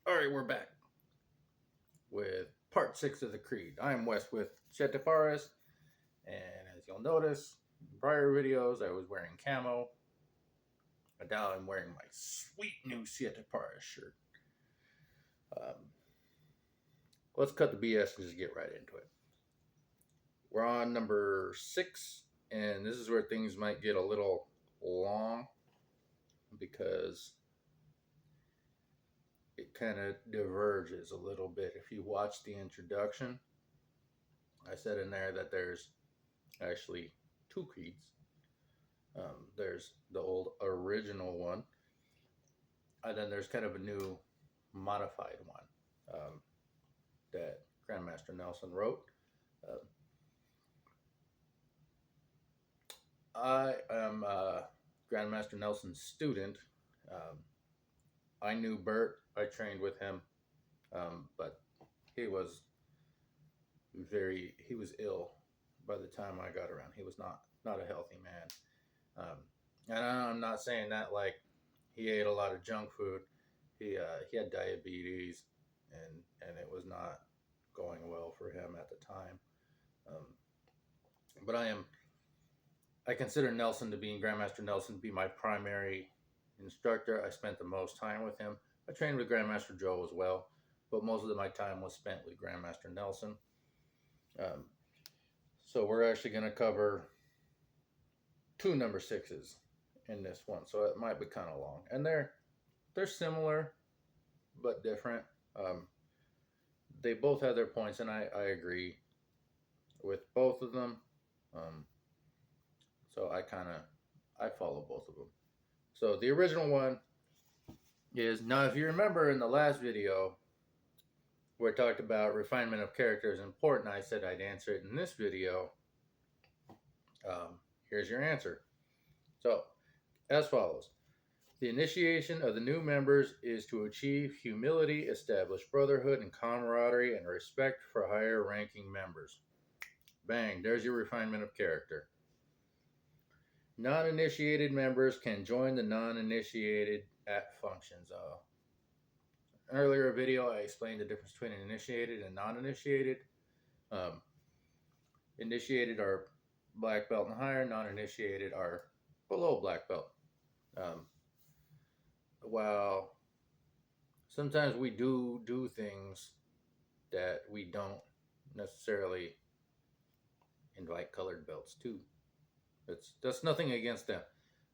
All right, we're back with part 6 of the Creed. I am Wes with Siete Forest, and as you'll notice, in prior videos I was wearing camo, and now I'm wearing my sweet new Siete Forest shirt. Um, let's cut the BS and just get right into it. We're on number 6, and this is where things might get a little long because it kind of diverges a little bit. If you watch the introduction, I said in there that there's actually two creeds. There's the old original one, and then there's kind of a new modified one that Grandmaster Nelson wrote. Uh, I am Grandmaster Nelson's student. Um, I knew Bert. I trained with him, but he was he was ill by the time I got around. He was not a healthy man. And I'm not saying that like he ate a lot of junk food. He had diabetes, and it was not going well for him at the time. Um, but I consider Nelson to be Grandmaster Nelson to be my primary instructor. I spent the most time with him. I trained with Grandmaster Joe as well, but most of my time was spent with Grandmaster Nelson. Um, so we're actually going to cover two number sixes in this one, so it might be kind of long, and they're similar but different. Um, they both have their points, and I agree with both of them. Um, so I follow both of them. So the original one is now, if you remember in the last video where I talked about refinement of character is important, I said I'd answer it in this video. Here's your answer. So as follows. The initiation of the new members is to achieve humility, establish brotherhood and camaraderie, and respect for higher ranking members. Bang, there's your refinement of character. Non-initiated members can join the non-initiated at functions. Earlier video, I explained the difference between an initiated and non-initiated. Um, Initiated are black belt and higher. Non-initiated are below black belt. Um, while sometimes we do things that we don't necessarily invite colored belts to. That's nothing against them.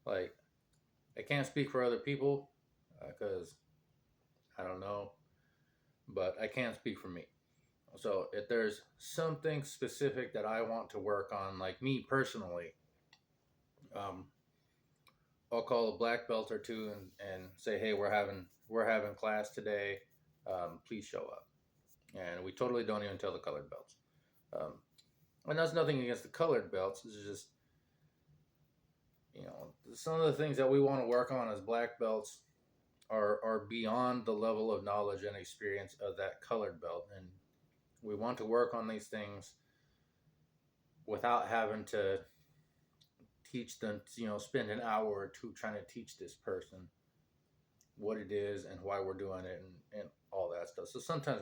Like, I can't speak for other people because I don't know, but I can speak for me. So if there's something specific that I want to work on, like me personally, um, I'll call a black belt or two and say, hey, we're having class today. Please show up. And we totally don't even tell the colored belts. Um, and that's nothing against the colored belts. It's just, some of the things that we want to work on as black belts are beyond the level of knowledge and experience of that colored belt, and we want to work on these things without having to teach them, spend an hour or two trying to teach this person what it is and why we're doing it, and all that stuff. So sometimes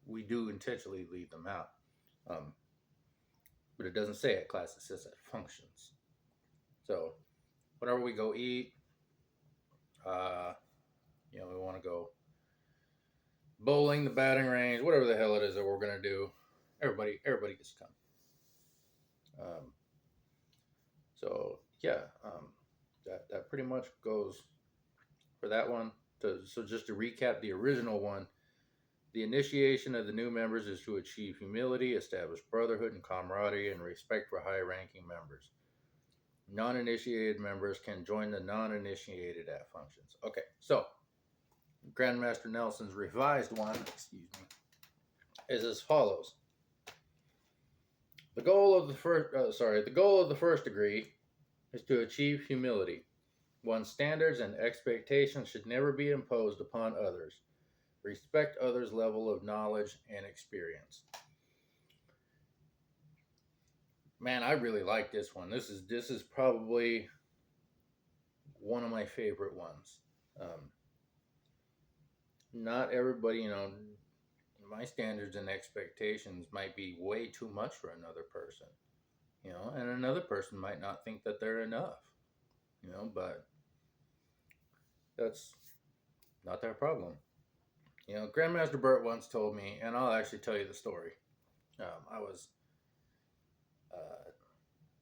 we do intentionally leave them out, but it doesn't say at class, it says at functions. So whenever we go eat, we want to go bowling, the batting range, whatever the hell it is that we're gonna do. Everybody gets to come. So yeah, that pretty much goes for that one. So just to recap the original one, the initiation of the new members is to achieve humility, establish brotherhood and camaraderie, and respect for high-ranking members. Non-initiated members can join the non-initiated at functions. Okay, so Grandmaster Nelson's revised one, is as follows. The goal of the first degree is to achieve humility. One's standards and expectations should never be imposed upon others. Respect others' level of knowledge and experience. Man, I really like this one. This is probably one of my favorite ones. not everybody, my standards and expectations might be way too much for another person, and another person might not think that they're enough, but that's not their problem. Grandmaster Burt once told me, and I'll actually tell you the story. I was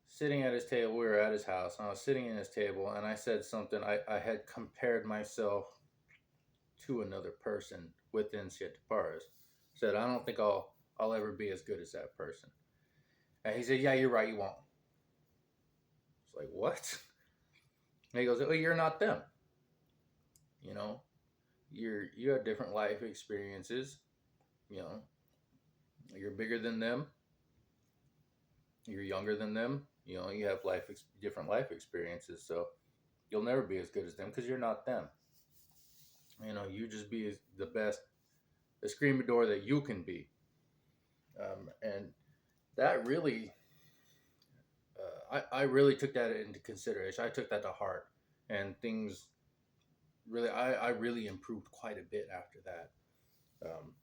sitting at his table. We were at his house, and I was sitting at his table, and I said something. I had compared myself to another person within Siete Paras. Said, I don't think I'll ever be as good as that person. And he said, yeah, you're right, you won't. It's like, what? And he goes, oh, you're not them. You know, you have different life experiences. You know, you're bigger than them. You're younger than them. You have different life experiences. So you'll never be as good as them because you're not them. You just be the best, the screamador that you can be. And that really, I really took that into consideration. I took that to heart, and things really, I really improved quite a bit after that. Um,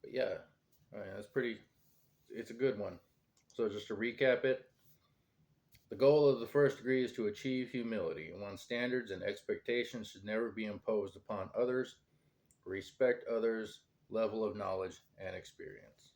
but yeah, that's pretty. It's a good one. So just to recap it, the goal of the first degree is to achieve humility. One's standards and expectations should never be imposed upon others. Respect others' level of knowledge and experience.